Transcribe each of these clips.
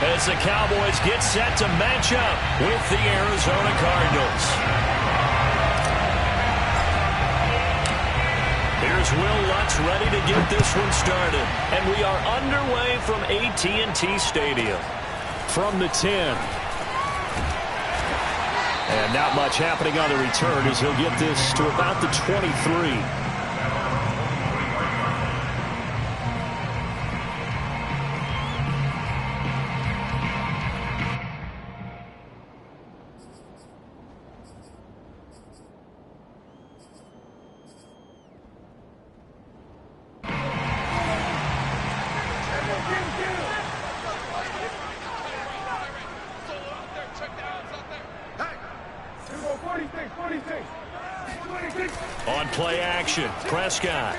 as the Cowboys get set to match up with the Arizona Cardinals. Here's Will Lutz ready to get this one started. And we are underway from AT&T Stadium. From the 10. And not much happening on the return as he'll get this to about the 23. On play action, Prescott.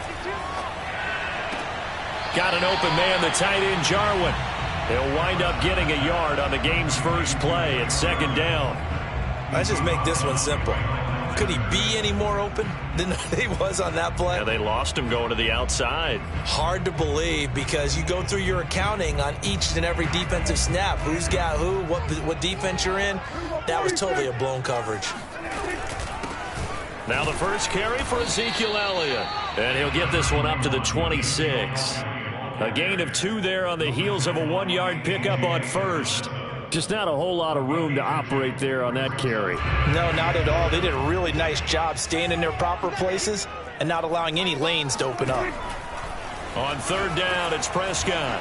Got an open man, the tight end, Jarwin. He'll wind up getting a yard on the game's first play at second down. Let's just make this one simple. Could he be any more open than he was on that play? Yeah, they lost him going to the outside. Hard to believe because you go through your accounting on each and every defensive snap. Who's got who, what defense you're in. That was totally a blown coverage. Now the first carry for Ezekiel Elliott. And he'll get this one up to the 26. A gain of 2 there on the heels of a 1-yard pickup on first. Just not a whole lot of room to operate there on that carry. No, not at all. They did a really nice job staying in their proper places and not allowing any lanes to open up. On third down, it's Prescott.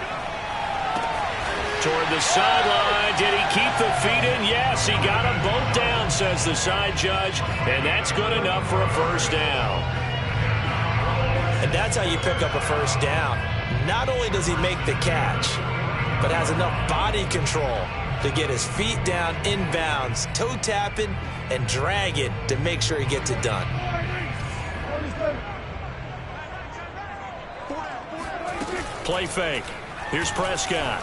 Toward the sideline. Did he keep the feet in? Yes, he got them both down, says the side judge. And that's good enough for a first down. And that's how you pick up a first down. Not only does he make the catch, but has enough body control to get his feet down inbounds, toe tapping, and drag it to make sure he gets it done. Play fake. Here's Prescott.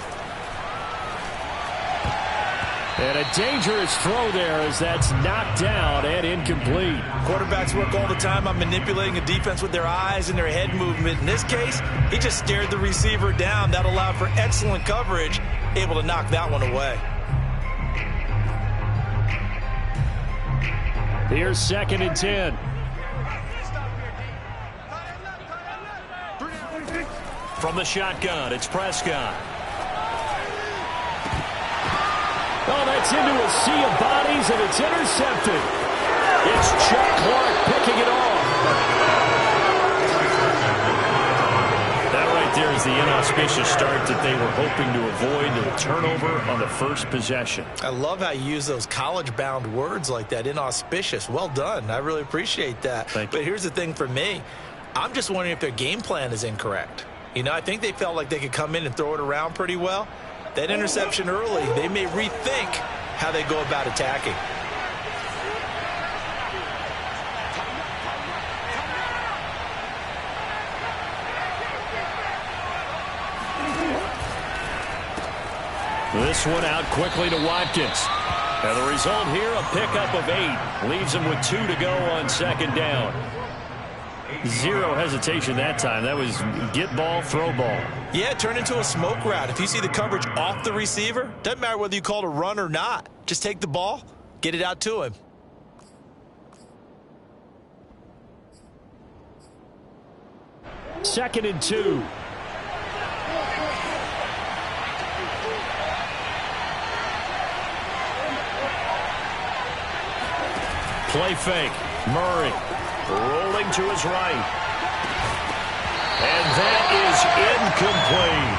And a dangerous throw there as that's knocked down and incomplete. Quarterbacks work all the time on manipulating a defense with their eyes and their head movement. In this case, he just stared the receiver down. That allowed for excellent coverage, able to knock that one away. Here's second and 10. From the shotgun, it's Prescott. Oh, that's into a sea of bodies, and it's intercepted. It's Chuck Clark picking it off. That right there is the inauspicious start that they were hoping to avoid, the turnover on the first possession. I love how you use those college-bound words like that, inauspicious. Well done. I really appreciate that. Thank you. But here's the thing for me. I'm just wondering if their game plan is incorrect. You know, I think they felt like they could come in and throw it around pretty well. That interception early, they may rethink how they go about attacking. This one out quickly to Watkins. And the result here, a pickup of 8. Leaves him with 2 to go on second down. Zero hesitation that time. That was get ball, throw ball. Yeah, it turned into a smoke route. If you see the coverage off the receiver, doesn't matter whether you call it a run or not. Just take the ball, get it out to him. Second and 2. Play fake. Murray rolling to his right. And that is incomplete.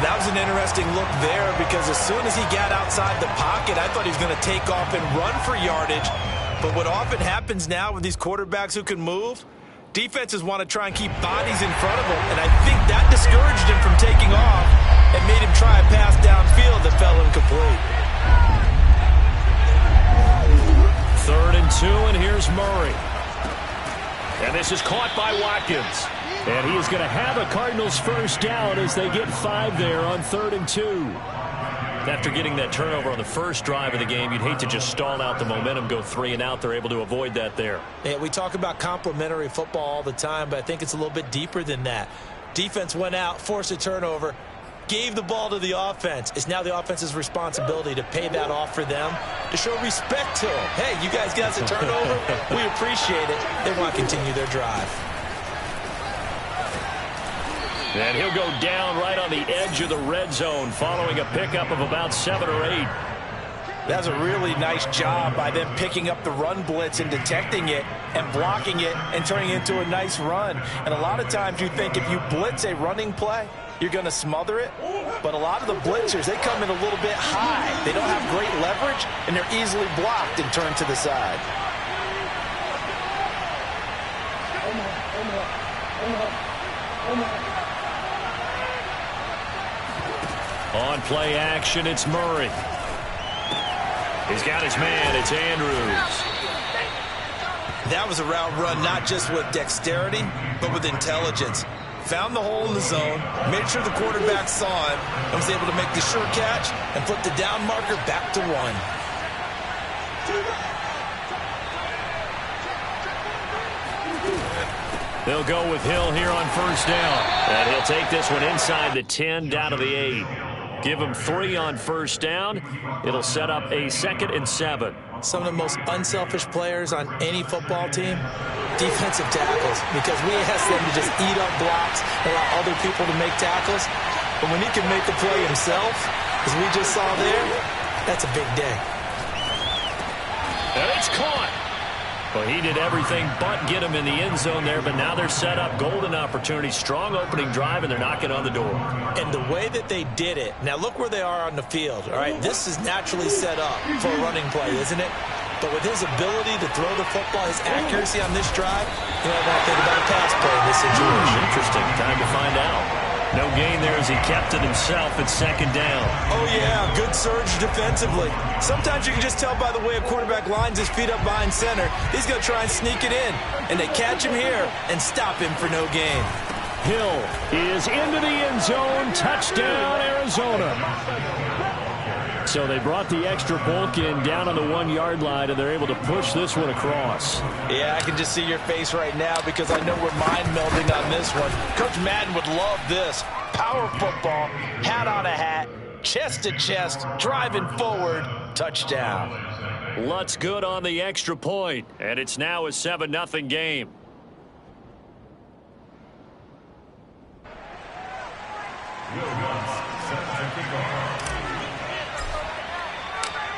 That was an interesting look there because as soon as he got outside the pocket, I thought he was going to take off and run for yardage. But what often happens now with these quarterbacks who can move, defenses want to try and keep bodies in front of them. And I think that discouraged him from taking off and made him try a pass downfield that fell incomplete. Third and 2, and here's Murray. And this is caught by Watkins. And he is going to have a Cardinals first down as they get 5 there on 3rd and 2. After getting that turnover on the first drive of the game, you'd hate to just stall out the momentum, go 3 and out. They're able to avoid that there. Yeah, we talk about complementary football all the time, but I think it's a little bit deeper than that. Defense went out, forced a turnover, gave the ball to the offense. It's now the offense's responsibility to pay that off for them, to show respect to them. Hey, you guys got us a turnover. We appreciate it. They want to continue their drive. And he'll go down right on the edge of the red zone following a pickup of about 7 or 8. That's a really nice job by them picking up the run blitz and detecting it and blocking it and turning it into a nice run. And a lot of times you think if you blitz a running play, you're going to smother it. But a lot of the blitzers, they come in a little bit high. They don't have great leverage, and they're easily blocked and turned to the side. On play action, it's Murray. He's got his man. It's Andrews. That was a route run not just with dexterity, but with intelligence. Found the hole in the zone, made sure the quarterback saw it, and was able to make the sure catch and put the down marker back to 1. They'll go with Hill here on first down. And he'll take this one inside the 10, down to the 8. Give him 3 on first down. It'll set up a 2nd and 7. Some of the most unselfish players on any football team, defensive tackles, because we ask them to just eat up blocks, allow other people to make tackles. But when he can make the play himself, as we just saw there, that's a big day. And it's caught. Well, he did everything but get him in the end zone there, but now they're set up. Golden opportunity, strong opening drive, and they're knocking on the door. And the way that they did it, now look where they are on the field, all right? This is naturally set up for a running play, isn't it? But with his ability to throw the football, his accuracy on this drive, you know, I want to think about a pass play in this situation. Interesting. Time to find out. No gain there as he kept it himself at 2nd down. Oh, yeah, good surge defensively. Sometimes you can just tell by the way a quarterback lines his feet up behind center. He's going to try and sneak it in. And they catch him here and stop him for no gain. Hill is into the end zone. Touchdown, Arizona. So they brought the extra bulk in down on the 1-yard line, and they're able to push this one across. Yeah, I can just see your face right now because I know we're mind melding on this one. Coach Madden would love this. Power football, hat on a hat, chest to chest, driving forward, touchdown. Lutz good on the extra point, and it's now a 7-0 game.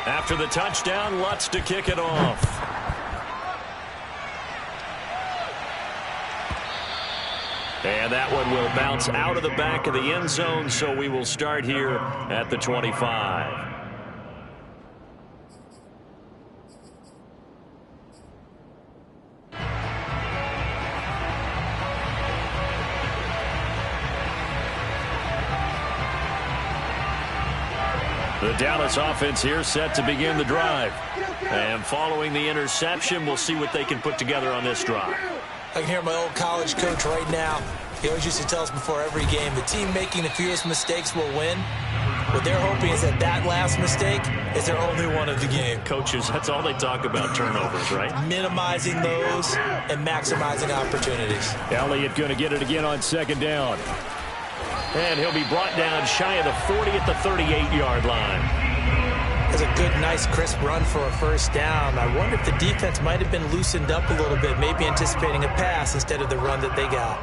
After the touchdown, Lutz to kick it off. And that one will bounce out of the back of the end zone, so we will start here at the 25. The Dallas offense here set to begin the drive. And following the interception, we'll see what they can put together on this drive. I can hear my old college coach right now. He always used to tell us before every game, the team making the fewest mistakes will win. What they're hoping is that that last mistake is their only one of the game. Coaches, that's all they talk about, turnovers, right? Minimizing those and maximizing opportunities. Elliott going to get it again on 2nd down. And he'll be brought down shy of the 40 at the 38-yard line. That's a good, nice, crisp run for a first down. I wonder if the defense might have been loosened up a little bit, maybe anticipating a pass instead of the run that they got.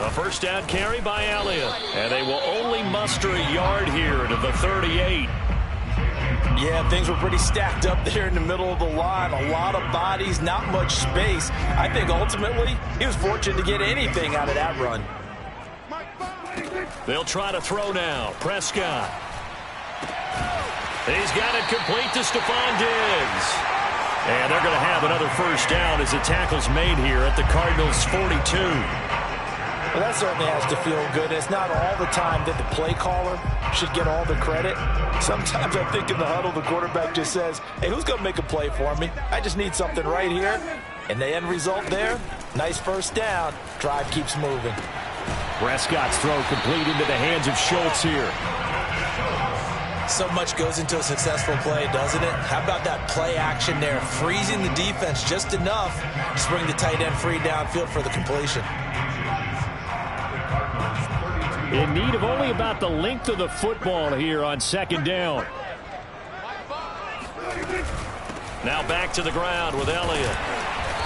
A first down carry by Elliott. And they will only muster a yard here to the 38. Yeah, things were pretty stacked up there in the middle of the line. A lot of bodies, not much space. I think ultimately he was fortunate to get anything out of that run. They'll try to throw now. Prescott. He's got it complete to Stephon Diggs. And they're going to have another first down as the tackle's made here at the Cardinals' 42. Well, that certainly has to feel good. It's not all the time that the play caller should get all the credit. Sometimes I think in the huddle, the quarterback just says, hey, who's going to make a play for me? I just need something right here. And the end result there, nice first down. Drive keeps moving. Prescott's throw complete into the hands of Schultz here. So much goes into a successful play, doesn't it? How about that play action there, freezing the defense just enough to bring the tight end free downfield for the completion. In need of only about the length of the football here on second down. Now back to the ground with Elliott.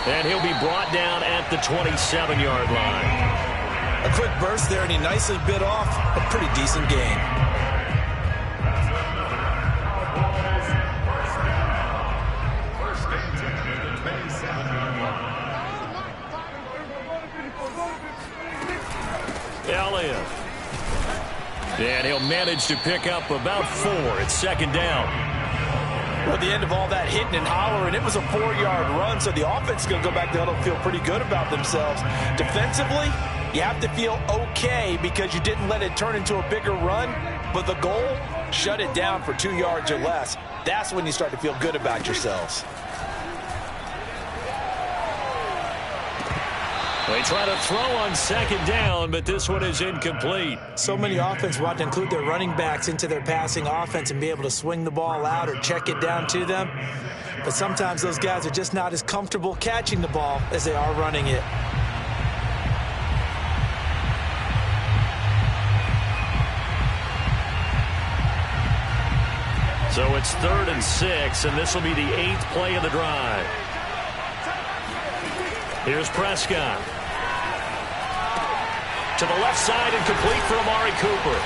And he'll be brought down at the 27-yard line. A quick burst there, and he nicely bit off a pretty decent gain. Elliott. And he'll manage to pick up about 4. It's second down. Well, at the end of all that hitting and hollering, it was a 4-yard run, so the offense is going to go back to huddle and feel pretty good about themselves. Defensively, you have to feel okay because you didn't let it turn into a bigger run, but the goal, shut it down for 2 yards or less. That's when you start to feel good about yourselves. They try to throw on second down, but this one is incomplete. So many offenses want to include their running backs into their passing offense and be able to swing the ball out or check it down to them. But sometimes those guys are just not as comfortable catching the ball as they are running it. So it's 3rd and 6, and this will be the 8th play of the drive. Here's Prescott. To the left side and complete for Amari Cooper.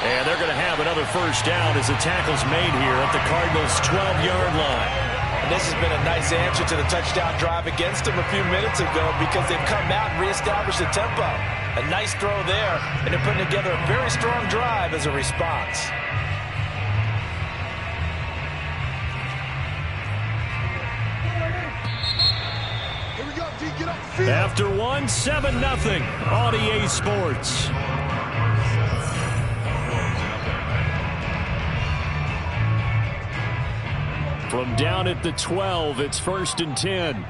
And they're going to have another first down as the tackle's made here at the Cardinals' 12-yard line. And this has been a nice answer to the touchdown drive against them a few minutes ago because they've come out and reestablished the tempo. A nice throw there, and they're putting together a very strong drive as a response. After one, 7-0 on EA Sports. From down at the 12, it's 1st and 10.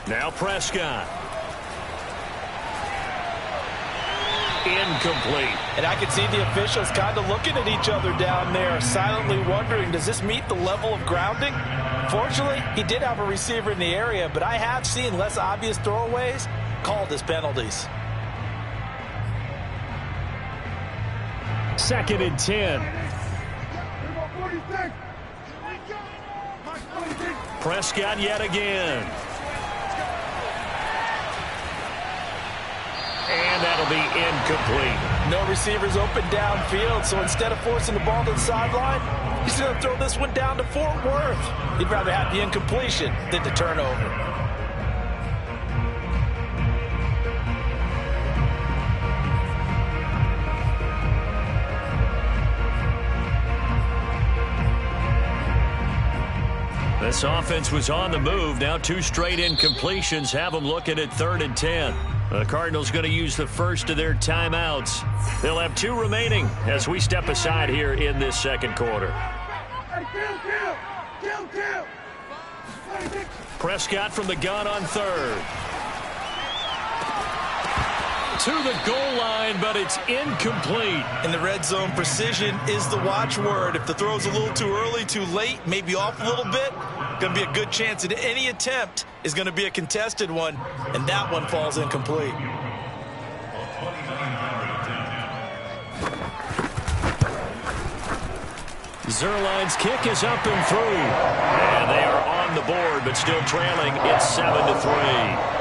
Now Prescott. Incomplete. And I can see the officials kind of looking at each other down there, silently wondering, does this meet the level of grounding? Fortunately, he did have a receiver in the area, but I have seen less obvious throwaways called as penalties. 2nd and 10. Prescott yet again. And that'll be incomplete. No receivers open downfield, so instead of forcing the ball to the sideline, he's going to throw this one down to Fort Worth. He'd rather have the incompletion than the turnover. This offense was on the move. Now 2 straight incompletions have them looking at 3rd and 10. The Cardinals going to use the first of their timeouts. They'll have 2 remaining as we step aside here in this second quarter. Prescott from the gun on 3rd. To the goal line, but it's incomplete. In the red zone, precision is the watchword. If the throw's a little too early, too late, maybe off a little bit, going to be a good chance that any attempt is going to be a contested one, and that one falls incomplete. Zuerlein's kick is up and through. And they are on the board, but still trailing. It's 7-3.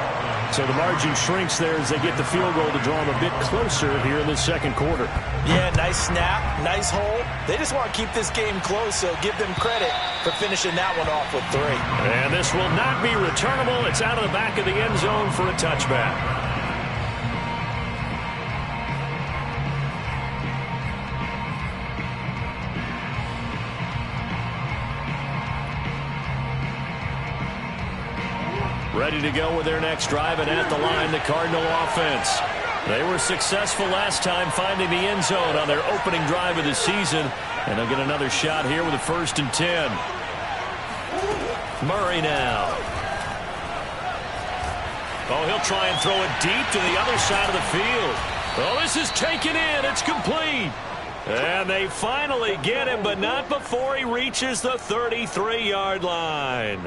So the margin shrinks there as they get the field goal to draw them a bit closer here in the second quarter. Yeah, nice snap, nice hold. They just want to keep this game close, so give them credit for finishing that one off with 3. And this will not be returnable. It's out of the back of the end zone for a touchback. Ready to go with their next drive, and at the line, the Cardinal offense. They were successful last time finding the end zone on their opening drive of the season, and they'll get another shot here with a 1st and 10. Murray now. Oh, he'll try and throw it deep to the other side of the field. Oh, this is taken in. It's complete. And they finally get him, but not before he reaches the 33-yard line.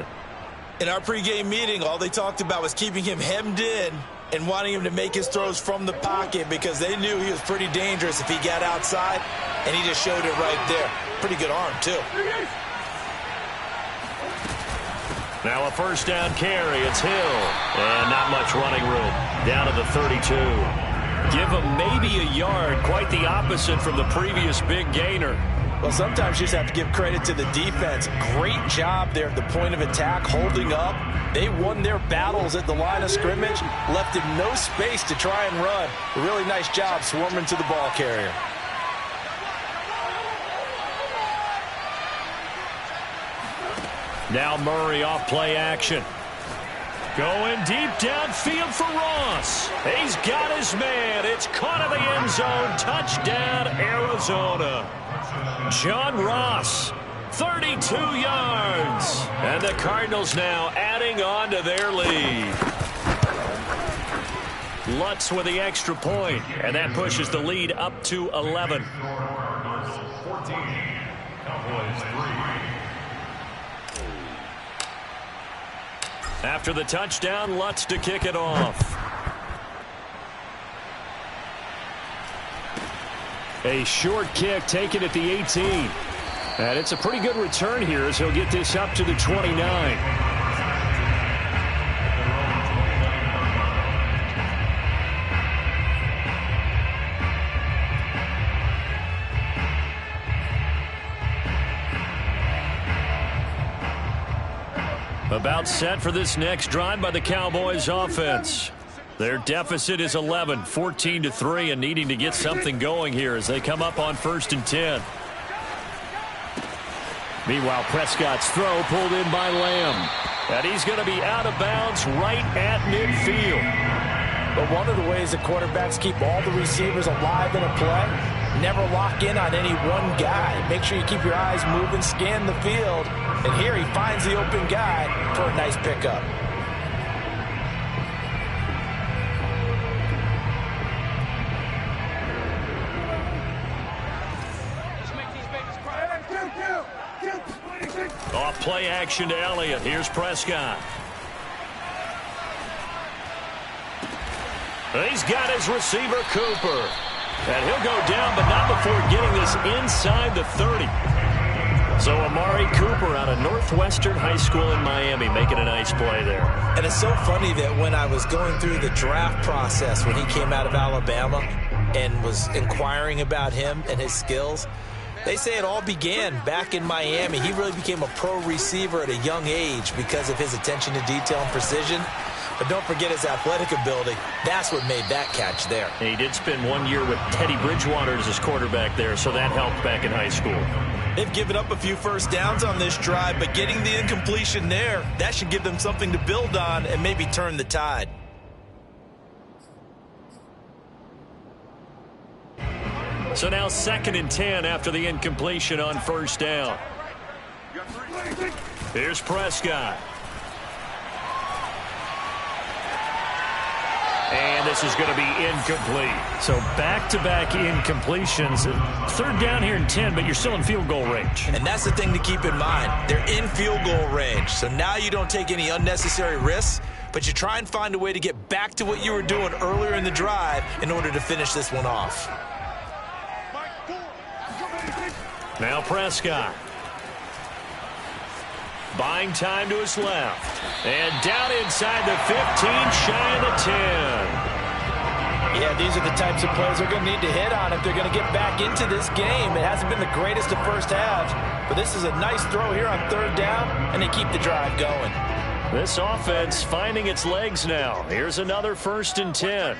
In our pregame meeting, all they talked about was keeping him hemmed in and wanting him to make his throws from the pocket because they knew he was pretty dangerous if he got outside, and he just showed it right there. Pretty good arm, too. Now a first down carry. It's Hill. And not much running room. Down to the 32. Give him maybe a yard. Quite the opposite from the previous big gainer. Well, sometimes you just have to give credit to the defense. Great job there at the point of attack, holding up. They won their battles at the line of scrimmage, left him no space to try and run. A really nice job swarming to the ball carrier. Now Murray off play action. Going deep downfield for Ross. He's got his man. It's caught in the end zone. Touchdown, Arizona. John Ross, 32 yards. And the Cardinals now adding on to their lead. Lutz with the extra point, and that pushes the lead up to 11. 14, Cowboys 3. After the touchdown, Lutz to kick it off. A short kick taken at the 18. And it's a pretty good return here as he'll get this up to the 29. About set for this next drive by the Cowboys offense. Their deficit is 11, 14-3, and needing to get something going here as they come up on 1st and 10. Meanwhile, Prescott's throw pulled in by Lamb. And he's going to be out of bounds right at midfield. But one of the ways that quarterbacks keep all the receivers alive in a play, never lock in on any one guy. Make sure you keep your eyes moving, scan the field. And here he finds the open guy for a nice pickup. Off play action to Elliott. Here's Prescott. He's got his receiver, Cooper. And he'll go down, but not before getting this inside the 30. So Amari Cooper out of Northwestern High School in Miami making a nice play there. And it's so funny that when I was going through the draft process when he came out of Alabama and was inquiring about him and his skills, they say it all began back in Miami. He really became a pro receiver at a young age because of his attention to detail and precision. But don't forget his athletic ability. That's what made that catch there. And he did spend 1 year with Teddy Bridgewater as his quarterback there, so that helped back in high school. They've given up a few first downs on this drive, but getting the incompletion there, that should give them something to build on and maybe turn the tide. So now 2nd and 10 after the incompletion on 1st down. Here's Prescott. And this is going to be incomplete. So back-to-back incompletions. 3rd down here and 10, but you're still in field goal range. And that's the thing to keep in mind. They're in field goal range. So now you don't take any unnecessary risks, but you try and find a way to get back to what you were doing earlier in the drive in order to finish this one off. Now Prescott. Buying time to his left. And down inside the 15, shy of the 10. Yeah, these are the types of plays they're going to need to hit on if they're going to get back into this game. It hasn't been the greatest of first halves, but this is a nice throw here on 3rd down, and they keep the drive going. This offense finding its legs now. Here's another 1st and 10.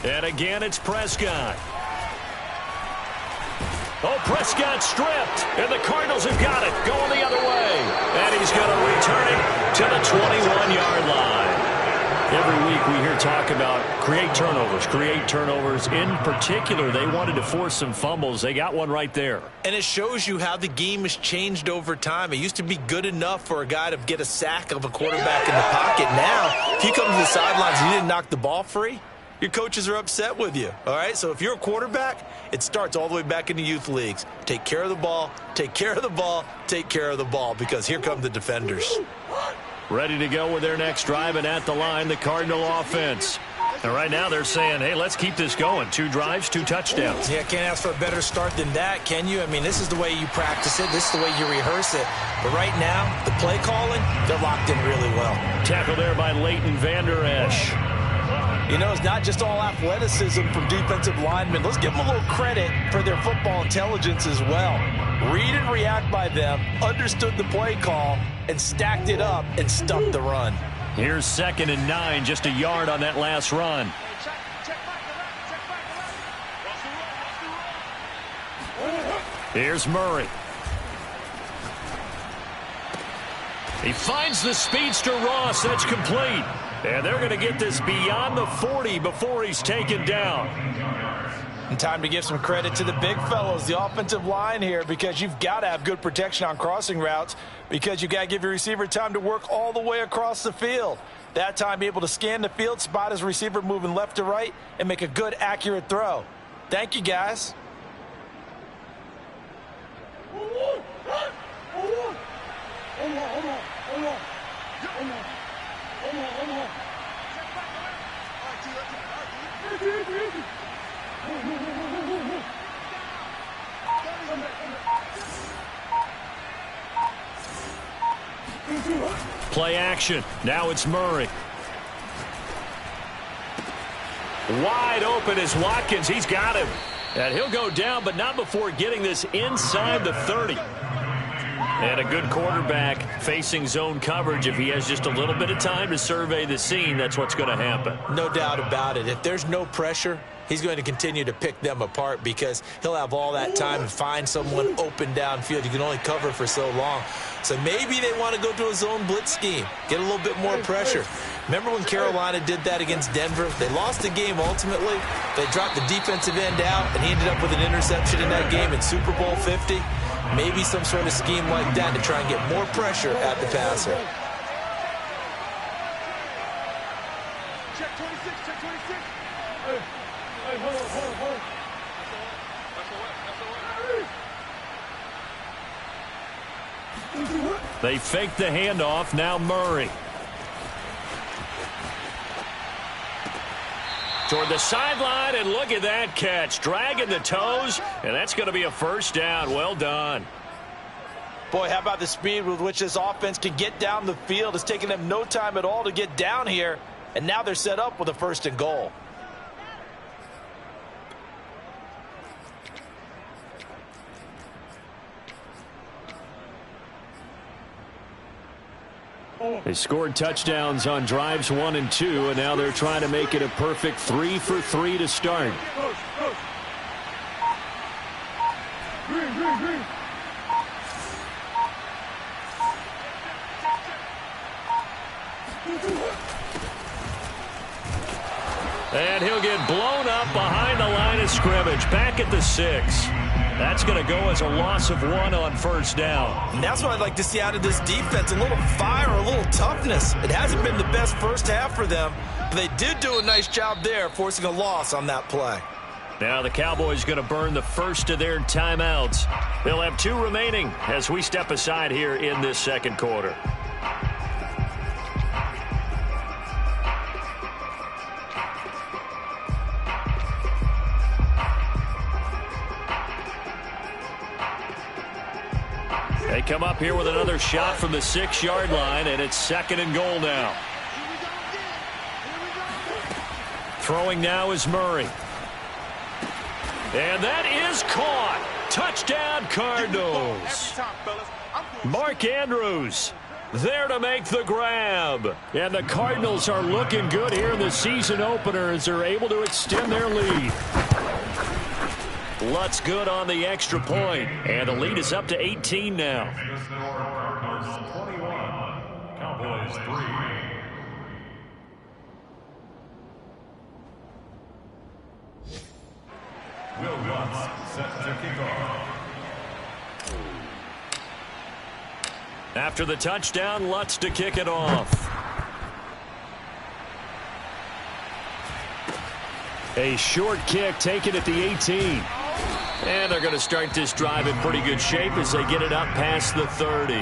And again, it's Prescott. Oh, Prescott stripped, and the Cardinals have got it, going the other way. And he's going to return it to the 21-yard line. Every week we hear talk about create turnovers. In particular, they wanted to force some fumbles. They got one right there. And it shows you how the game has changed over time. It used to be good enough for a guy to get a sack of a quarterback in the pocket. Now, if you come to the sidelines and you didn't knock the ball free, your coaches are upset with you. All right, so if you're a quarterback, it starts all the way back in the youth leagues. Take care of the ball, take care of the ball, take care of the ball, because here come the defenders. Ready to go with their next drive, and at the line, the Cardinal offense. And right now they're saying, hey, let's keep this going. 2 drives, 2 touchdowns. Yeah, can't ask for a better start than that, can you? I mean, this is the way you practice it. This is the way you rehearse it. But right now, the play calling, they're locked in really well. Tackle there by Leighton Vander Esch. You know, it's not just all athleticism from defensive linemen. Let's give them a little credit for their football intelligence as well. Read and react by them, understood the play call, and stacked it up and stuck the run. Here's 2nd and 9, just a yard on that last run. Here's Murray. He finds the speedster Ross. That's complete. And they're going to get this beyond the 40 before he's taken down. And time to give some credit to the big fellows, the offensive line here, because you've got to have good protection on crossing routes, because you've got to give your receiver time to work all the way across the field. That time, be able to scan the field, spot his receiver moving left to right, and make a good, accurate throw. Thank you, guys. Play action. Now it's Murray. Wide open is Watkins. He's got him. And he'll go down, but not before getting this inside the 30. And a good quarterback facing zone coverage. If he has just a little bit of time to survey the scene, that's what's going to happen. No doubt about it. If there's no pressure, he's going to continue to pick them apart, because he'll have all that time to find someone open downfield. You can only cover for so long. So maybe they want to go to a zone blitz scheme, get a little bit more pressure. Remember when Carolina did that against Denver? They lost the game ultimately. They dropped the defensive end out, and he ended up with an interception in that game in Super Bowl 50. Maybe some sort of scheme like that to try and get more pressure at the passer. Check 26, check 26. Hey, hold on. They fake the handoff. Now Murray. Toward the sideline, and look at that catch. Dragging the toes, and that's going to be a first down. Well done. Boy, how about the speed with which this offense can get down the field? It's taken them no time at all to get down here, and now they're set up with a 1st and goal. They scored touchdowns on drives 1 and 2, and now they're trying to make it a perfect 3 for 3 to start. And he'll get blown up behind the line of scrimmage, back at the 6. That's going to go as a loss of 1 on 1st down. And that's what I'd like to see out of this defense, a little fire, a little toughness. It hasn't been the best first half for them, but they did do a nice job there, forcing a loss on that play. Now the Cowboys going to burn the first of their timeouts. They'll have 2 remaining as we step aside here in this 2nd quarter. They come up here with another shot from the 6-yard line, and it's 2nd and goal now. Throwing now is Murray. And that is caught. Touchdown, Cardinals. Mark Andrews there to make the grab. And the Cardinals are looking good here in the season opener as they're able to extend their lead. Lutz good on the extra point, and the lead is up to 18 now. Cowboys 3. Will Lutz set to kick off. After the touchdown, Lutz to kick it off. A short kick taken at the 18. And they're going to start this drive in pretty good shape as they get it up past the 30.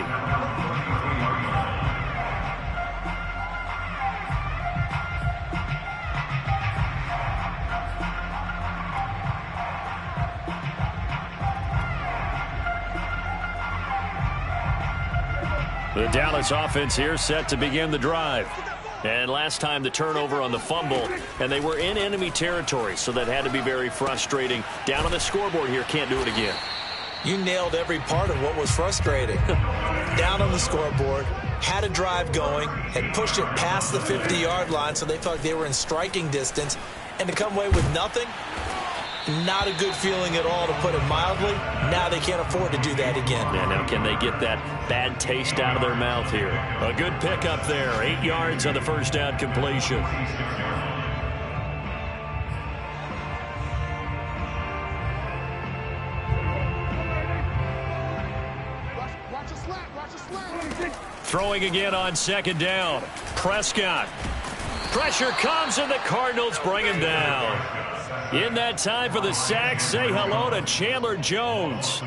The Dallas offense here set to begin the drive. And last time the turnover on the fumble, and they were in enemy territory, so that had to be very frustrating. Down on the scoreboard here, can't do it again. You nailed every part of what was frustrating. Down on the scoreboard, had a drive going, had pushed it past the 50-yard line, so they felt like they were in striking distance, and to come away with nothing, not a good feeling at all, to put it mildly. Now they can't afford to do that again. Yeah, now can they get that bad taste out of their mouth here? A good pickup there. 8 yards on the first down completion. Throwing again on second down. Prescott. Pressure comes, and the Cardinals bring him down. In that time for the sack, say hello to Chandler Jones.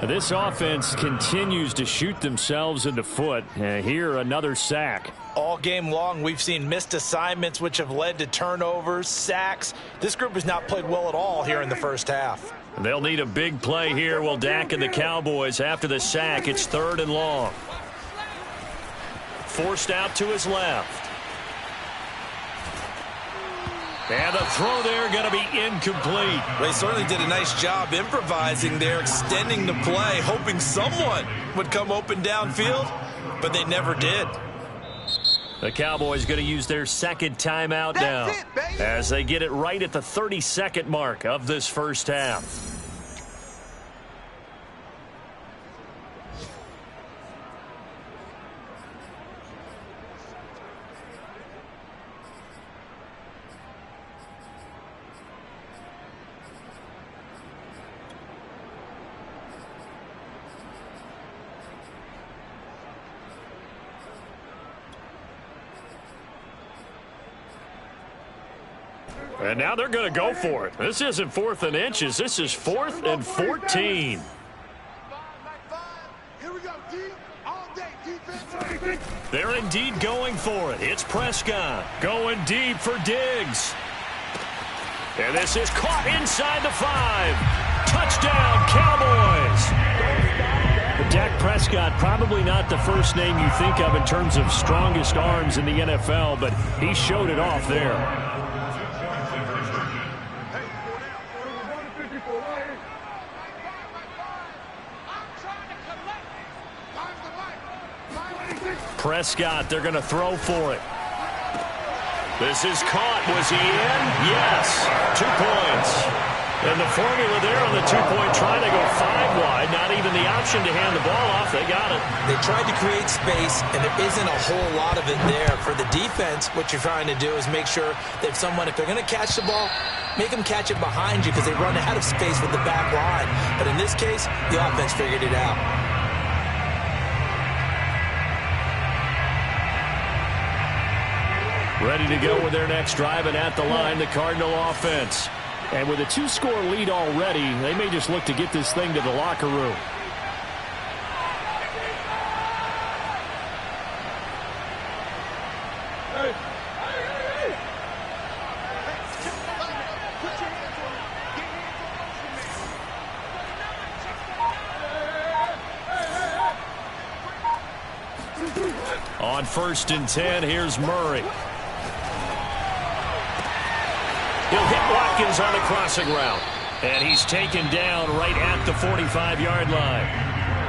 This offense continues to shoot themselves in the foot. Here, another sack. All game long, we've seen missed assignments, which have led to turnovers, sacks. This group has not played well at all here in the first half. They'll need a big play here. Will Dak and the Cowboys after the sack. It's 3rd and long. Forced out to his left. And the throw there going to be incomplete. They certainly did a nice job improvising there, extending the play, hoping someone would come open downfield, but they never did. The Cowboys going to use their second timeout now as they get it right at the 32nd mark of this first half. And now they're going to go for it. This isn't 4th and inches. This is 4th and 14. They're indeed going for it. It's Prescott going deep for Diggs. And this is caught inside the 5. Touchdown, Cowboys. Dak Prescott, probably not the first name you think of in terms of strongest arms in the NFL, but he showed it off there. Prescott, they're going to throw for it. This is caught. Was he in? Yes. 2 points. And the formula there on the 2-point try, they go 5 wide. Not even the option to hand the ball off. They got it. They tried to create space, and there isn't a whole lot of it there. For the defense, what you're trying to do is make sure that someone, if they're going to catch the ball, make them catch it behind you because they run out of space with the back line. But in this case, the offense figured it out. Ready to go with their next drive, and at the line, the Cardinal offense. And with a 2-score lead already, they may just look to get this thing to the locker room. On 1st and 10, here's Murray. He'll hit Watkins on the crossing route. And he's taken down right at the 45-yard line.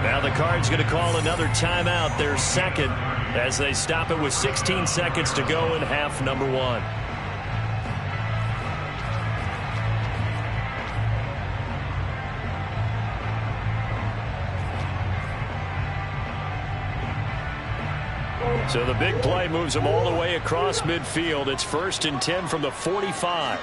Now the Cards going to call another timeout, their second, as they stop it with 16 seconds to go in half number 1. So the big play moves them all the way across midfield. It's 1st and 10 from the 45.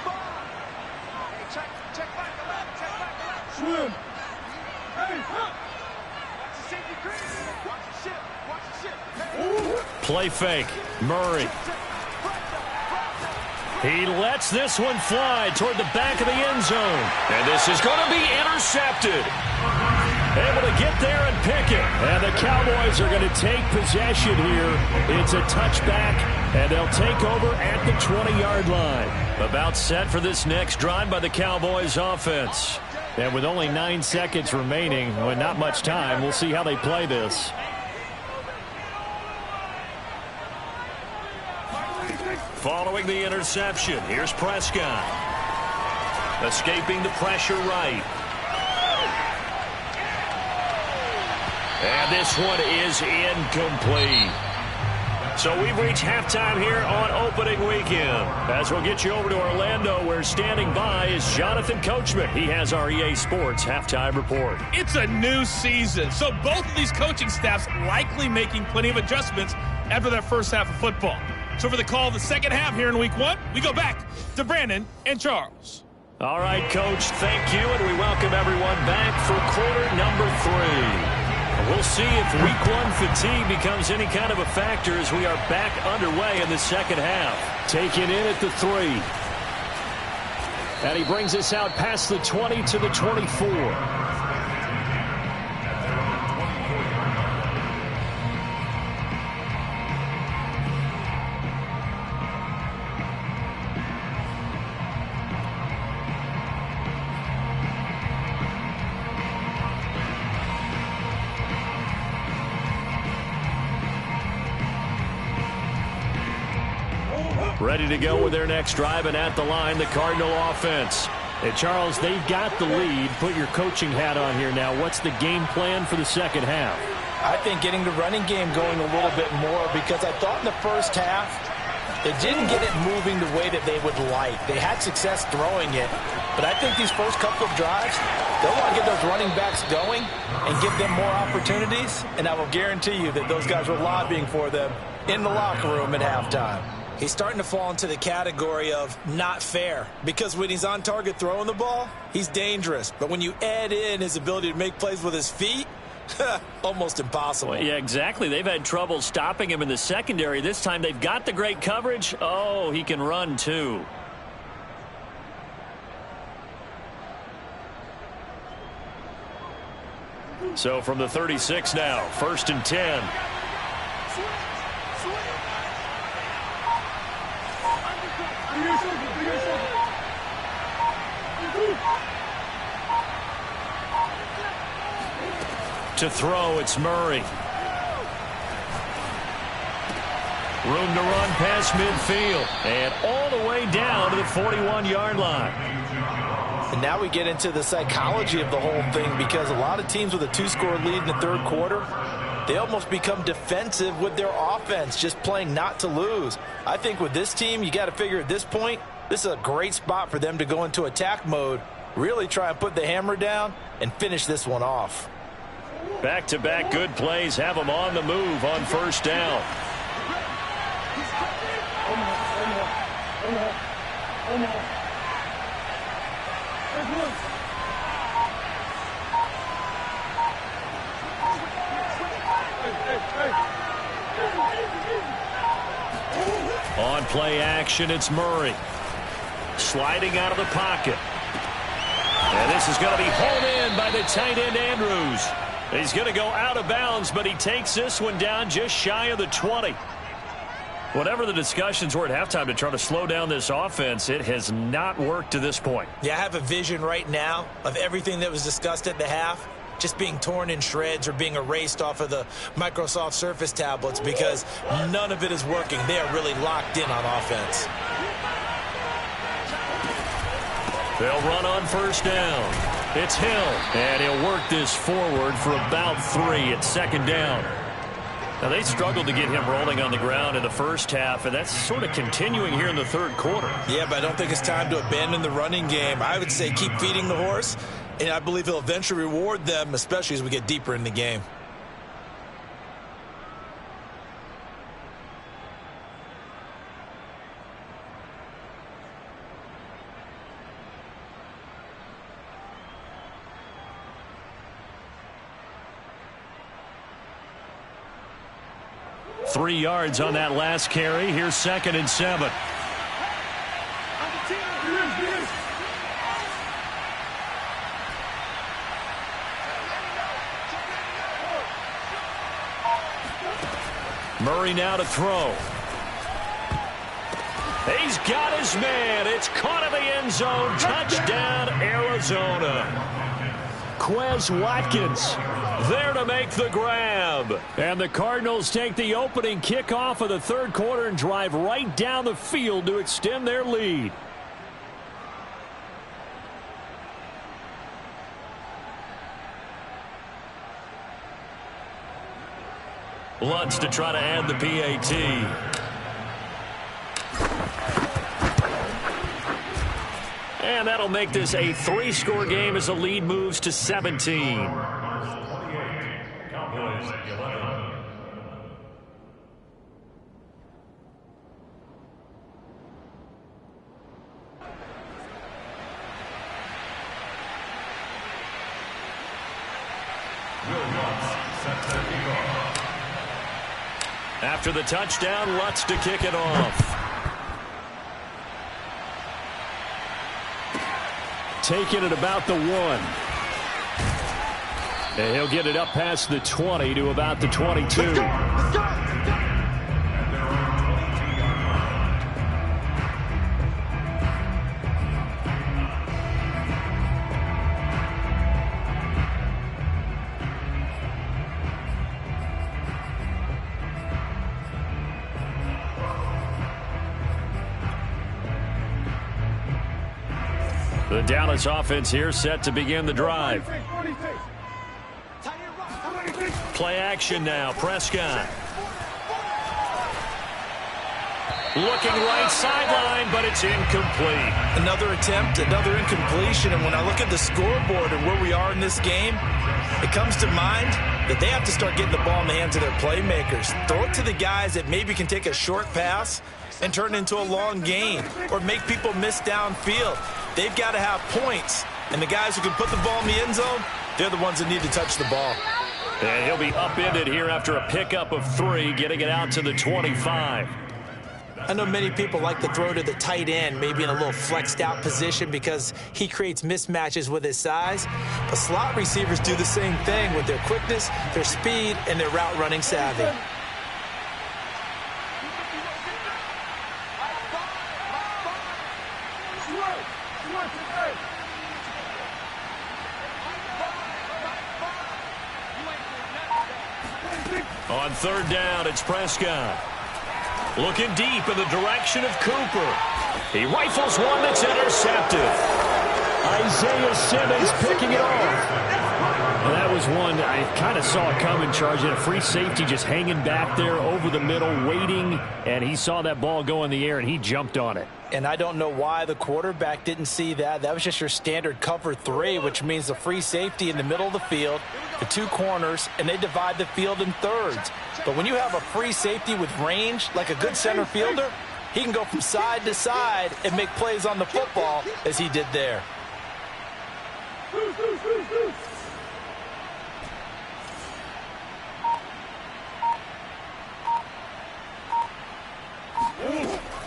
Play fake. Murray. He lets this one fly toward the back of the end zone. And this is going to be intercepted. Able to get there and pick it. And the Cowboys are going to take possession here. It's a touchback, and they'll take over at the 20-yard line. About set for this next drive by the Cowboys offense. And with only 9 seconds remaining, and not much time, we'll see how they play this. Following the interception, here's Prescott. Escaping the pressure right. And this one is incomplete. So we've reached halftime here on opening weekend. As we'll get you over to Orlando, where standing by is Jonathan Coachman. He has our EA Sports halftime report. It's a new season, so both of these coaching staffs likely making plenty of adjustments after that first half of football. So for the call of the second half here in week 1, we go back to Brandon and Charles. All right, Coach, thank you, and we welcome everyone back for quarter number 3. We'll see if week 1 fatigue becomes any kind of a factor as we are back underway in the second half. Taken in at the 3. And he brings us out past the 20 to the 24. Ready to go with their next drive, and at the line, the Cardinal offense. And Charles, they've got the lead. Put your coaching hat on here now. What's the game plan for the second half? I think getting the running game going a little bit more, because I thought in the first half, they didn't get it moving the way that they would like. They had success throwing it, but I think these first couple of drives, they'll want to get those running backs going and give them more opportunities, and I will guarantee you that those guys were lobbying for them in the locker room at halftime. He's starting to fall into the category of not fair, because when he's on target throwing the ball, he's dangerous. But when you add in his ability to make plays with his feet, almost impossible. Well, yeah, exactly. They've had trouble stopping him in the secondary. This time they've got the great coverage. Oh, he can run too. So from the 36 now, 1st and 10. To throw, it's Murray. Room to run past midfield. And all the way down to the 41-yard line. And now we get into the psychology of the whole thing, because a lot of teams with a 2-score lead in the third quarter, they almost become defensive with their offense, just playing not to lose. I think with this team, you got to figure at this point, this is a great spot for them to go into attack mode, really try and put the hammer down and finish this one off. Back-to-back good plays have them on the move on first down. On play action, it's Murray. Sliding out of the pocket. And this is going to be hauled in by the tight end, Andrews. He's going to go out of bounds, but he takes this one down just shy of the 20. Whatever the discussions were at halftime to try to slow down this offense, it has not worked to this point. Yeah, I have a vision right now of everything that was discussed at the half just being torn in shreds or being erased off of the Microsoft Surface tablets, because none of it is working. They are really locked in on offense. They'll run on first down. It's Hill, and he'll work this forward for about 3 at second down. Now, they struggled to get him rolling on the ground in the first half, and that's sort of continuing here in the third quarter. Yeah, but I don't think it's time to abandon the running game. I would say keep feeding the horse, and I believe he'll eventually reward them, especially as we get deeper in the game. Three yards on that last carry. Here's 2nd and 7. Murray now to throw. He's got his man. It's caught in the end zone. Touchdown, Arizona. Quez Watkins there to make the grab. And the Cardinals take the opening kickoff of the third quarter and drive right down the field to extend their lead. Lutz to try to add the PAT. And that'll make this a 3-score game as the lead moves to 17. Cowboys 11. After the touchdown, Lutz to kick it off. Taking it about the 1. And he'll get it up past the 20 to about the 22. Let's go. The Dallas offense here set to begin the drive. Play action now. Prescott. Looking right sideline, but it's incomplete. Another attempt, another incompletion. And when I look at the scoreboard and where we are in this game, it comes to mind that they have to start getting the ball in the hands of their playmakers. Throw it to the guys that maybe can take a short pass and turn it into a long gain or make people miss downfield. They've got to have points. And the guys who can put the ball in the end zone, they're the ones that need to touch the ball. And he'll be upended here after a pickup of 3, getting it out to the 25. I know many people like to throw to the tight end, maybe in a little flexed out position because he creates mismatches with his size. But slot receivers do the same thing with their quickness, their speed, and their route running savvy. On third down, it's Prescott. Looking deep in the direction of Cooper. He rifles one that's intercepted. Isaiah Simmons picking it off. Well, that was one I kind of saw coming, charging a free safety just hanging back there over the middle, waiting, and he saw that ball go in the air, and he jumped on it. And I don't know why the quarterback didn't see that. That was just your standard cover 3, which means the free safety in the middle of the field, the 2 corners, and they divide the field in thirds. But when you have a free safety with range, like a good center fielder, he can go from side to side and make plays on the football as he did there.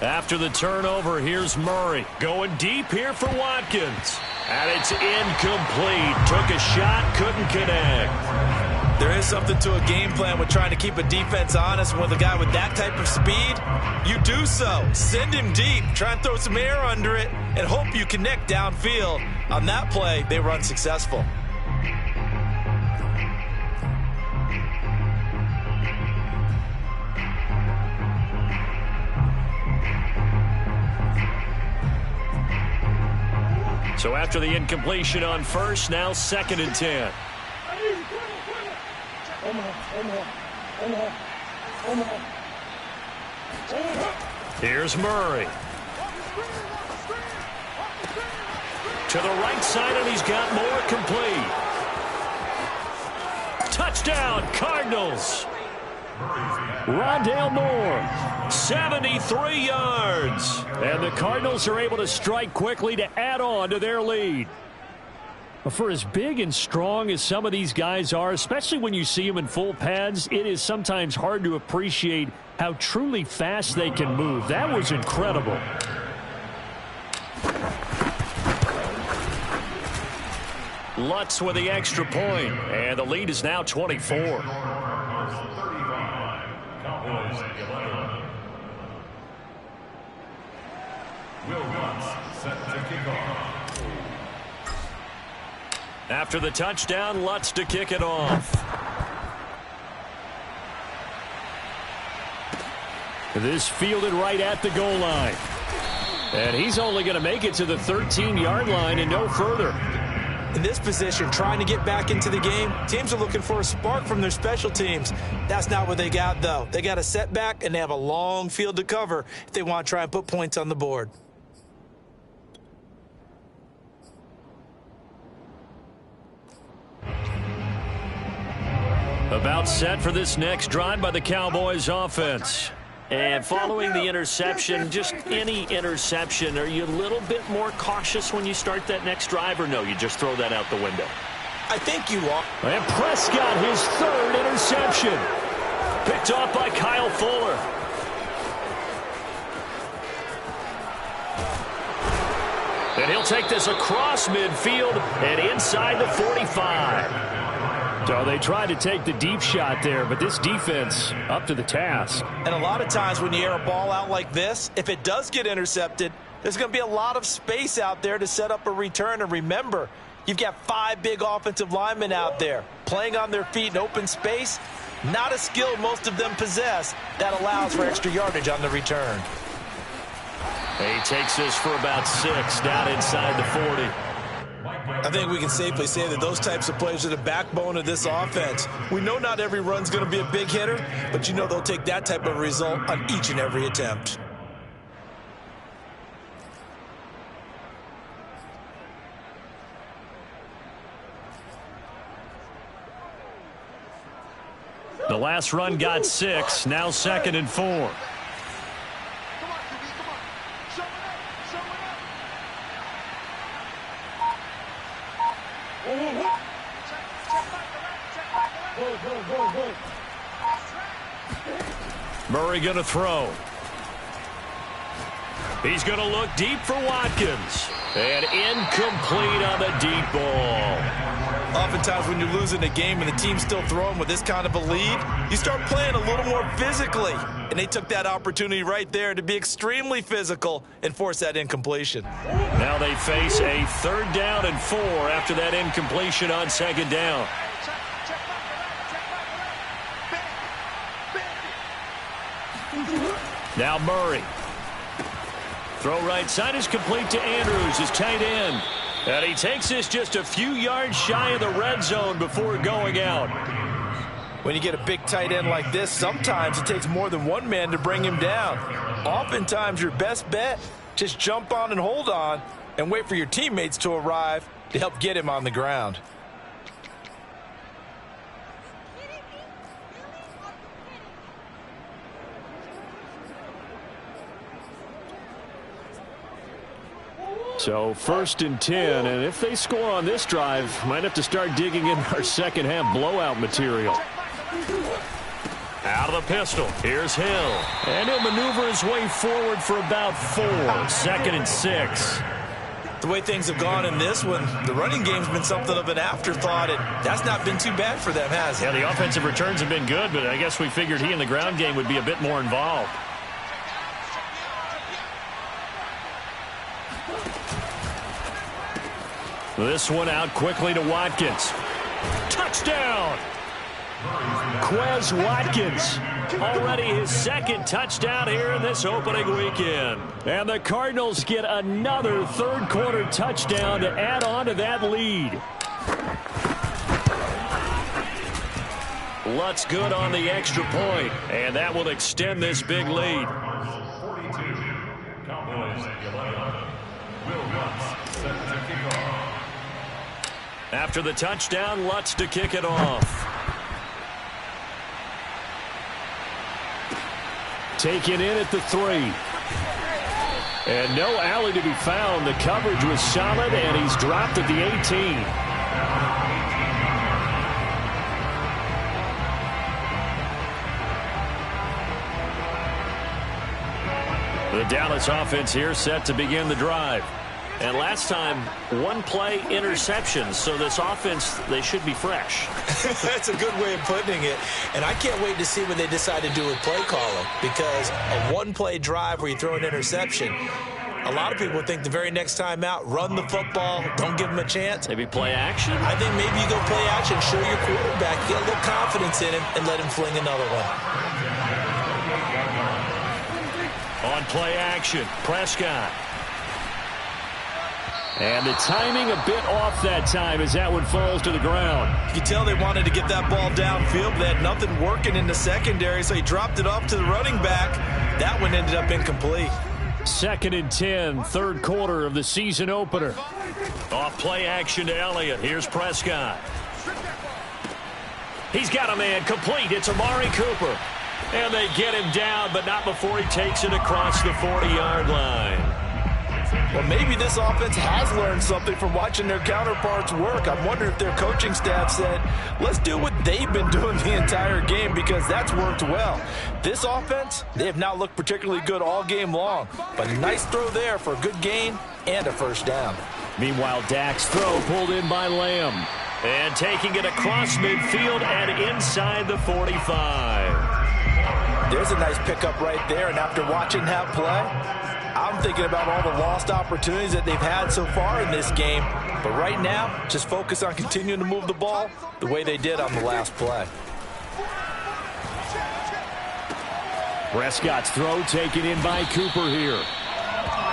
After the turnover, here's Murray. Going deep here for Watkins. And it's incomplete. Took a shot, couldn't connect. There is something to a game plan with trying to keep a defense honest. With a guy with that type of speed, you do so. Send him deep. Try and throw some air under it and hope you connect downfield. On that play, they were unsuccessful. So after the incompletion on first, now 2nd and 10. Here's Murray. To the right side, and he's got more complete. Touchdown, Cardinals. Rondale Moore, 73 yards. And the Cardinals are able to strike quickly to add on to their lead. For as big and strong as some of these guys are, especially when you see them in full pads, it is sometimes hard to appreciate how truly fast they can move. That was incredible. Lutz with the extra point, and the lead is now 24. Cowboys After the touchdown, Lutz to kick it off. This fielded right at the goal line. And he's only going to make it to the 13-yard line and no further. In this position, trying to get back into the game, teams are looking for a spark from their special teams. That's not what they got, though. They got a setback, and they have a long field to cover if they want to try and put points on the board. About set for this next drive by the Cowboys offense. And following the interception, just any interception, are you a little bit more cautious when you start that next drive, or no, you just throw that out the window? I think you are. And Prescott, his third interception. Picked off by Kyle Fuller. And he'll take this across midfield and inside the 45. So they tried to take the deep shot there, but this defense up to the task. And a lot of times when you air a ball out like this, if it does get intercepted, there's going to be a lot of space out there to set up a return. And remember, you've got 5 big offensive linemen out there playing on their feet in open space. Not a skill most of them possess that allows for extra yardage on the return. He takes this for about 6 down inside the 40. I think we can safely say that those types of plays are the backbone of this offense. We know not every run's going to be a big hitter, but you know they'll take that type of result on each and every attempt. The last run got 6, now 2nd and 4. Murray going to throw. He's going to look deep for Watkins. And incomplete on the deep ball. Oftentimes when you're losing a game and the team's still throwing with this kind of a lead, you start playing a little more physically. And they took that opportunity right there to be extremely physical and force that incompletion. Now they face a 3rd down and 4 after that incompletion on 2nd down. Now Murray. Throw right side is complete to Andrews, his tight end. And he takes this just a few yards shy of the red zone before going out. When you get a big tight end like this, sometimes it takes more than one man to bring him down. Oftentimes your best bet, just jump on and hold on and wait for your teammates to arrive to help get him on the ground. So 1st and 10, and if they score on this drive, might have to start digging in our second half blowout material. Out of the pistol, here's Hill. And he'll maneuver his way forward for about 4, 2nd and 6. The way things have gone in this one, the running game's been something of an afterthought, and that's not been too bad for them, has it? Yeah, the offensive returns have been good, but I guess we figured he in the ground game would be a bit more involved. This one out quickly to Watkins. Touchdown! Quez Watkins. Already his 2nd touchdown here in this opening weekend. And the Cardinals get another 3rd quarter touchdown to add on to that lead. Lutz good on the extra point, and that will extend this big lead. 42. Cowboys 11. Will Lutz set to kick off. After the touchdown, Lutz to kick it off. Taken in at the 3. And no alley to be found. The coverage was solid, and he's dropped at the 18. The Dallas offense here set to begin the drive. And last time, 1-play interceptions. So this offense, they should be fresh. That's a good way of putting it. And I can't wait to see what they decide to do with play calling. Because a 1-play drive where you throw an interception, A lot of people think the very next time out, run the football, don't give him a chance. Maybe play action? I think maybe you go play action, show your quarterback, get a little confidence in him, and let him fling another one. On play action, Prescott. And the timing a bit off that time as that one falls to the ground. You can tell they wanted to get that ball downfield, but they had nothing working in the secondary, so he dropped it off to the running back. That one ended up incomplete. 2nd and 10, third quarter of the season opener. Off play action to Elliott. Here's Prescott. He's got a man complete. It's Amari Cooper. And they get him down, but not before he takes it across the 40-yard line. Well, maybe this offense has learned something from watching their counterparts work. I'm wondering if their coaching staff said, let's do what they've been doing the entire game, because that's worked well. This offense, they have not looked particularly good all game long, but a nice throw there for a good gain and a first down. Meanwhile, Dak's throw pulled in by Lamb. And taking it across midfield and inside the 45. There's a nice pickup right there, and after watching that play, I'm thinking about all the lost opportunities that they've had so far in this game. But right now, just focus on continuing to move the ball the way they did on the last play. Prescott's throw taken in by Cooper here.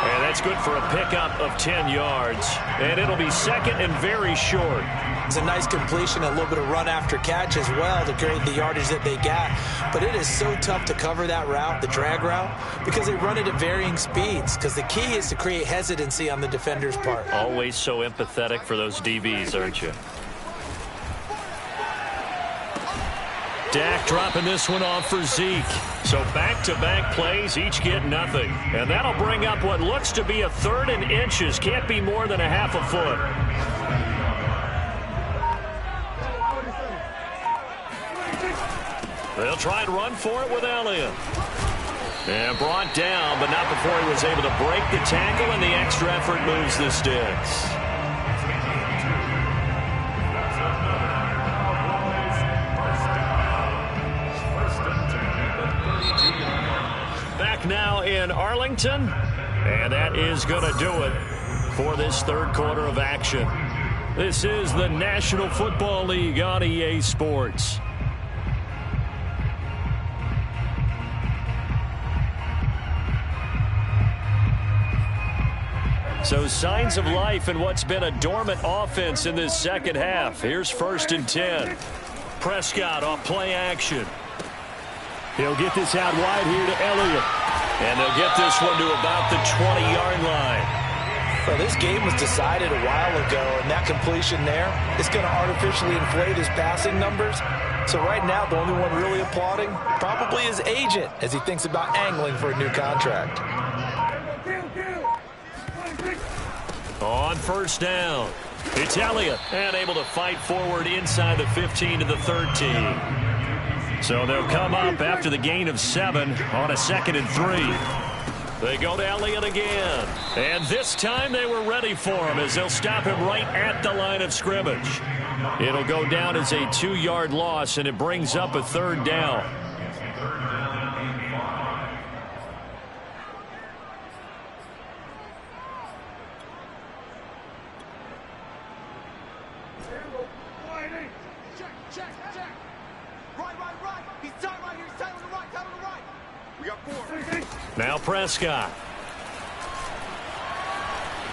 And that's good for a pickup of 10 yards. And it'll be 2nd and very short. It's a nice completion, a little bit of run after catch as well to create the yardage that they got. But it is so tough to cover that route, the drag route, because they run it at varying speeds. Because the key is to create hesitancy on the defender's part. Always so empathetic for those DBs, aren't you? Dak dropping this one off for Zeke. So back-to-back plays, each get nothing. And that'll bring up what looks to be a 3rd and inches. Can't be more than a half a foot. They'll try and run for it with Elliott. And brought down, but not before he was able to break the tackle, and the extra effort moves the sticks. Back now in Arlington, and that is going to do it for this third quarter of action. This is the National Football League on EA Sports. So signs of life in what's been a dormant offense in this second half. Here's 1st and 10. Prescott off play action. He'll get this out wide here to Elliott. And they'll get this one to about the 20-yard line. Well, this game was decided a while ago, and that completion there is going to artificially inflate his passing numbers. So right now, the only one really applauding probably his agent as he thinks about angling for a new contract. On 1st down, it's Elliott, and able to fight forward inside the 15 to the 13. So they'll come up after the gain of 7 on a 2nd and 3. They go to Elliott again, and this time they were ready for him as they'll stop him right at the line of scrimmage. It'll go down as a 2-yard loss, and it brings up a 3rd down. Now Prescott.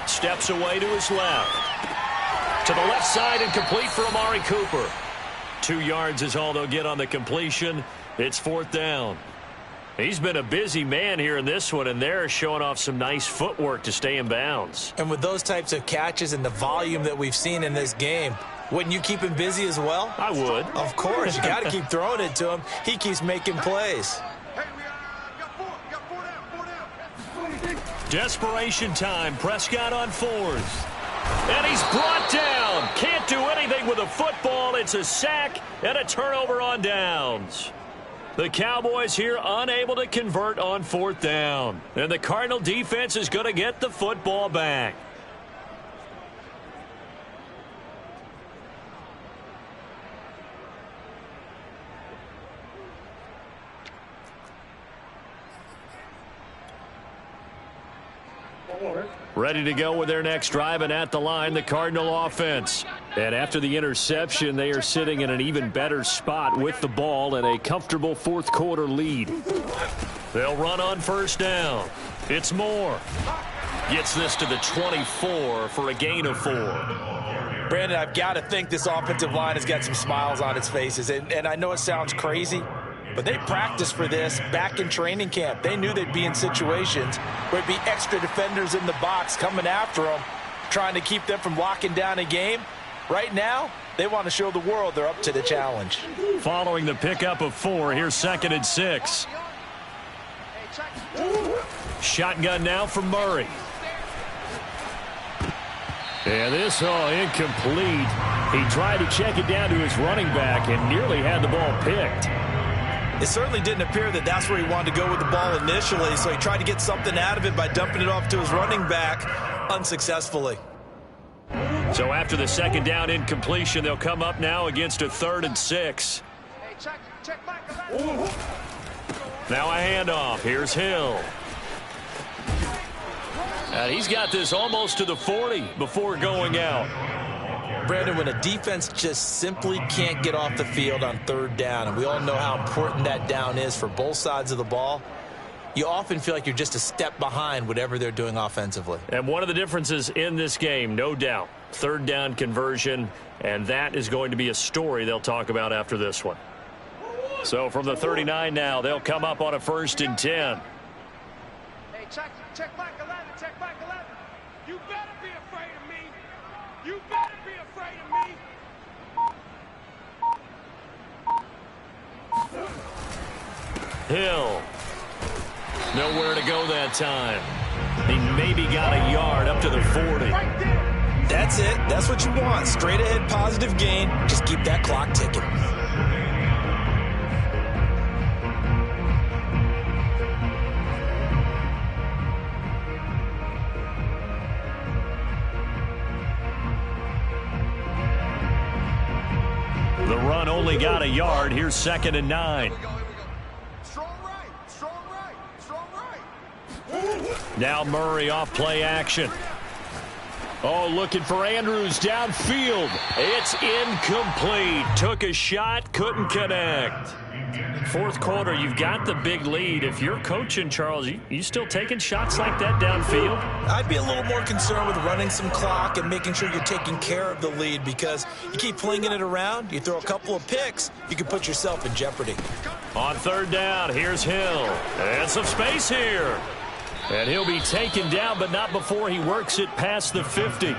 Steps away to his left. To the left side and complete for Amari Cooper. 2 yards is all they'll get on the completion. It's 4th down. He's been a busy man here in this one, and they're showing off some nice footwork to stay in bounds. And with those types of catches and the volume that we've seen in this game, wouldn't you keep him busy as well? I would. Of course. You got to keep throwing it to him. He keeps making plays. Desperation time. Prescott on 4th. And he's brought down. Can't do anything with a football. It's a sack and a turnover on downs. The Cowboys here unable to convert on 4th down. And the Cardinal defense is going to get the football back. Ready to go with their next drive, and at the line, the Cardinal offense. And after the interception, they are sitting in an even better spot with the ball and a comfortable fourth quarter lead. They'll run on first down. It's Moore. Gets this to the 24 for a gain of 4. Brandon, I've got to think this offensive line has got some smiles on its faces. And I know it sounds crazy, but they practiced for this back in training camp. They knew they'd be in situations where it'd be extra defenders in the box coming after them, trying to keep them from locking down a game. Right now, they want to show the world they're up to the challenge. Following the pickup of 4, here's 2nd and 6. Shotgun now for Murray. And this, incomplete. He tried to check it down to his running back and nearly had the ball picked. It certainly didn't appear that that's where he wanted to go with the ball initially, so he tried to get something out of it by dumping it off to his running back unsuccessfully. So after the 2nd down incompletion, they'll come up now against a 3rd and 6. Now a handoff. Here's Hill. And he's got this almost to the 40 before going out. Brandon, when a defense just simply can't get off the field on 3rd down, and we all know how important that down is for both sides of the ball, you often feel like you're just a step behind whatever they're doing offensively. And one of the differences in this game, no doubt, 3rd down conversion, and that is going to be a story they'll talk about after this one. So from the 39 now, they'll come up on a 1st and 10. Hey, check back 11, check back 11. You better be afraid of me. You better be afraid of me. Hill. Nowhere to go that time. He maybe got a yard up to the 40. That's it. That's what you want. Straight ahead positive gain. Just keep that clock ticking. The run only got a yard. Here's 2nd and 9. Strong right, strong right, strong right. Now Murray off play action. Oh, looking for Andrews downfield. It's incomplete. Took a shot, couldn't connect. 4th quarter, you've got the big lead. If you're coaching, Charles, you still taking shots like that downfield? I'd be a little more concerned with running some clock and making sure you're taking care of the lead, because you keep flinging it around, you throw a couple of picks, you can put yourself in jeopardy. On 3rd down, here's Hill. And some space here. And he'll be taken down, but not before he works it past the 50.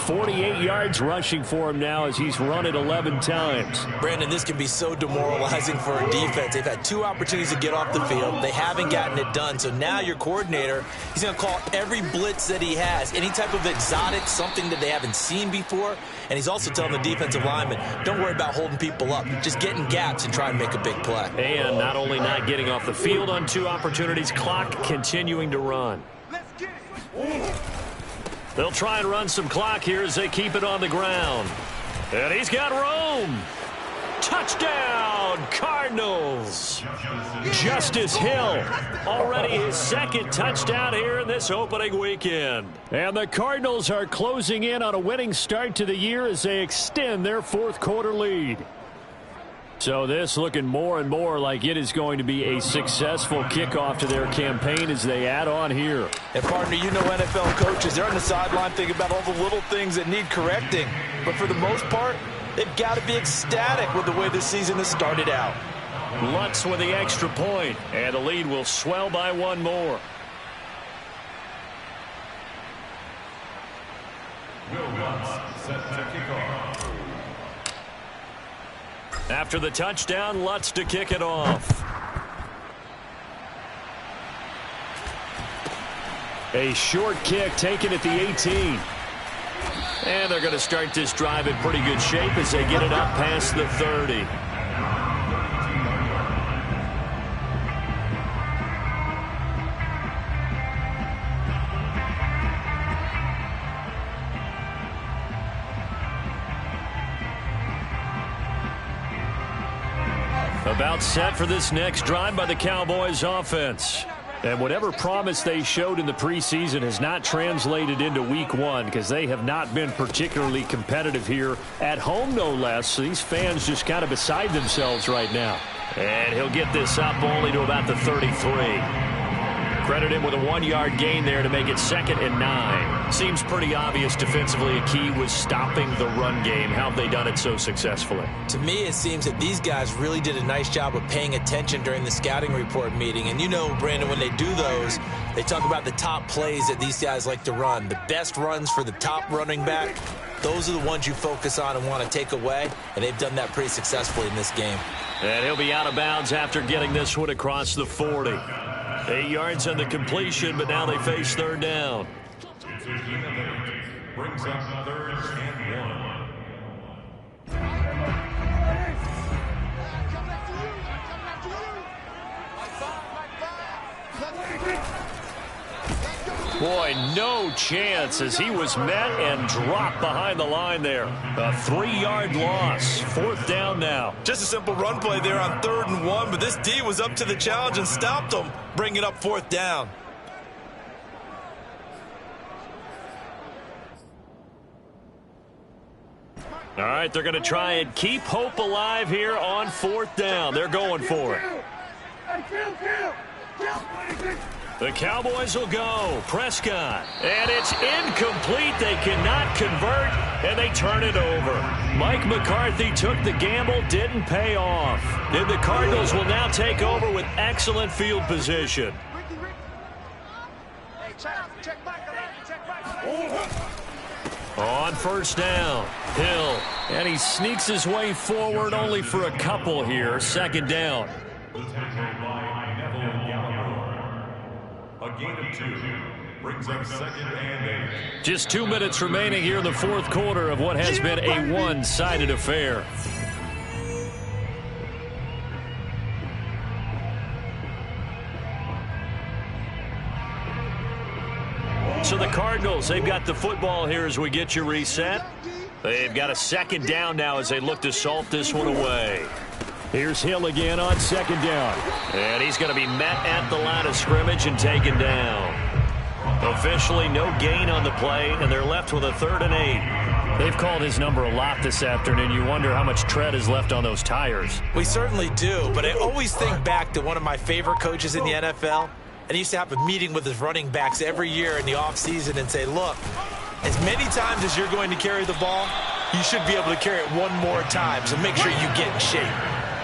48 yards rushing for him now as he's run it 11 times. Brandon, this can be so demoralizing for a defense. They've had 2 opportunities to get off the field. They haven't gotten it done. So now your coordinator, he's going to call every blitz that he has, any type of exotic, something that they haven't seen before. And he's also telling the defensive lineman, don't worry about holding people up. Just get in gaps and try and make a big play. And not only not getting off the field on 2 opportunities, clock continuing to run. Let's get it. They'll try and run some clock here as they keep it on the ground. And he's got room. Touchdown, Cardinals. Justice Hill, already his 2nd touchdown here in this opening weekend. And the Cardinals are closing in on a winning start to the year as they extend their 4th quarter lead. So this looking more and more like it is going to be a successful kickoff to their campaign as they add on here. And partner, you know NFL coaches, they're on the sideline thinking about all the little things that need correcting. But for the most part, they've got to be ecstatic with the way this season has started out. Lutz with the extra point, and the lead will swell by 1 more. Will Lutz set to kick off. After the touchdown, Lutz to kick it off. A short kick taken at the 18. And they're going to start this drive in pretty good shape as they get it up past the 30. About set for this next drive by the Cowboys offense. And whatever promise they showed in the preseason has not translated into week one because they have not been particularly competitive here at home, no less. So these fans just kind of beside themselves right now. And he'll get this up only to about the 33. Credit him with a 1-yard gain there to make it 2nd and 9. Seems pretty obvious defensively a key was stopping the run game. How have they done it so successfully? To me, it seems that these guys really did a nice job of paying attention during the scouting report meeting. And you know, Brandon, when they do those, they talk about the top plays that these guys like to run. The best runs for the top running back, those are the ones you focus on and want to take away. And they've done that pretty successfully in this game. And he'll be out of bounds after getting this one across the 40. 8 yards on the completion, but now they face 3rd down. Brings up 3rd and 1. Boy, no chance as he was met and dropped behind the line there. A 3-yard loss. 4th down now. Just a simple run play there on 3rd and 1, but this D was up to the challenge and stopped him, bringing up 4th down. All right, they're going to try and keep hope alive here on 4th down. They're going for it. The Cowboys will go. Prescott. And it's incomplete. They cannot convert, and they turn it over. Mike McCarthy took the gamble, didn't pay off. And the Cardinals will now take over with excellent field position. On 1st down, Hill. And he sneaks his way forward only for a couple here. 2nd down. A gain of 2 brings up 2nd and 8. Just 2 minutes remaining here in the 4th quarter of what has been a one-sided affair. So the Cardinals, they've got the football here as we get you reset. They've got a 2nd down now as they look to salt this one away. Here's Hill again on 2nd down. And he's going to be met at the line of scrimmage and taken down. Officially no gain on the play, and they're left with a 3rd and 8. They've called his number a lot this afternoon. You wonder how much tread is left on those tires. We certainly do, but I always think back to one of my favorite coaches in the NFL. And he used to have a meeting with his running backs every year in the offseason and say, look, as many times as you're going to carry the ball, you should be able to carry it one more time, so make sure you get in shape.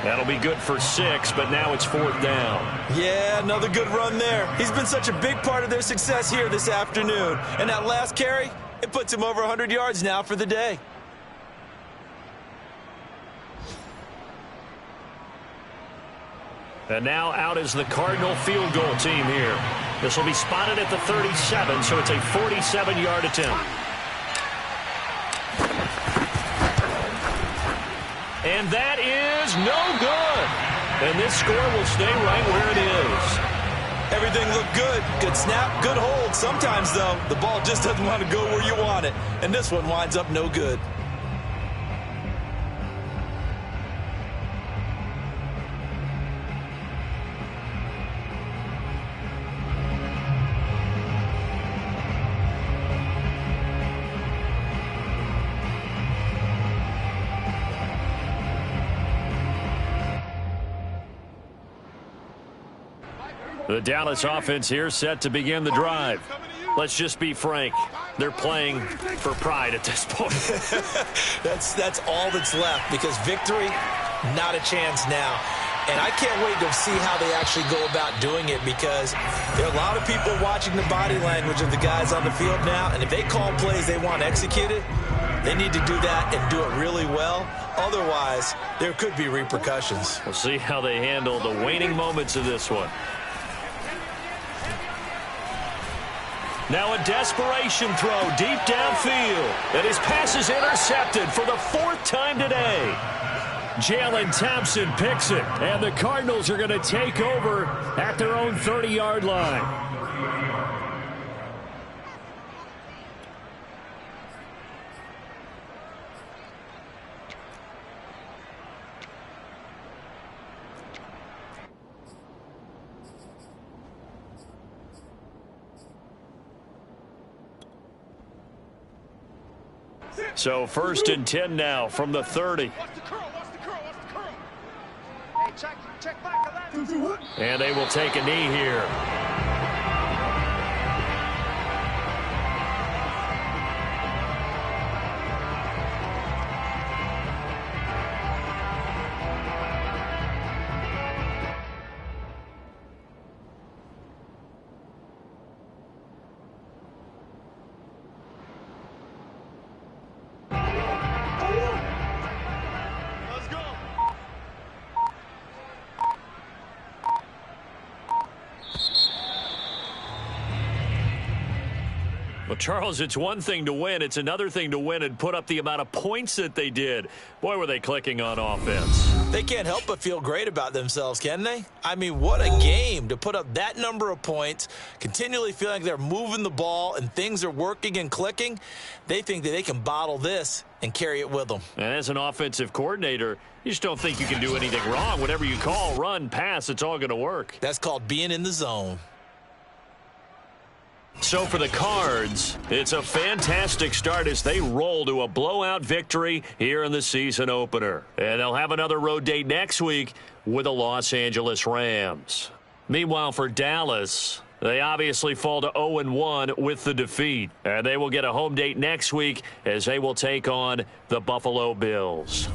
That'll be good for 6, but now it's 4th down. Yeah, another good run there. He's been such a big part of their success here this afternoon. And that last carry, it puts him over 100 yards now for the day. And now out is the Cardinal field goal team here. This will be spotted at the 37, so it's a 47-yard attempt. And that is no good. And this score will stay right where it is. Everything looked good. Good snap, good hold. Sometimes, though, the ball just doesn't want to go where you want it. And this one winds up no good. The Dallas offense here set to begin the drive. Let's just be frank. They're playing for pride at this point. That's all that's left, because victory, not a chance now. And I can't wait to see how they actually go about doing it, because there are a lot of people watching the body language of the guys on the field now, and if they call plays they want executed, they need to do that and do it really well. Otherwise, there could be repercussions. We'll see how they handle the waning moments of this one. Now a desperation throw deep downfield. And his pass is intercepted for the 4th time today. Jalen Thompson picks it. And the Cardinals are going to take over at their own 30-yard line. So 1st and 10 now from the 30. Watch the curl, watch the curl, watch the curl. Hey, check back 11. And they will take a knee here. Let's go. Well, Charles, it's one thing to win. It's another thing to win and put up the amount of points that they did. Boy, were they clicking on offense. They can't help but feel great about themselves, can they? I mean, what a game to put up that number of points, continually feeling like they're moving the ball and things are working and clicking. They think that they can bottle this and carry it with them. And as an offensive coordinator, you just don't think you can do anything wrong. Whatever you call, run, pass, it's all going to work. That's called being in the zone. So for the Cards, it's a fantastic start as they roll to a blowout victory here in the season opener. And they'll have another road date next week with the Los Angeles Rams. Meanwhile, for Dallas, they obviously fall to 0-1 with the defeat. And they will get a home date next week as they will take on the Buffalo Bills.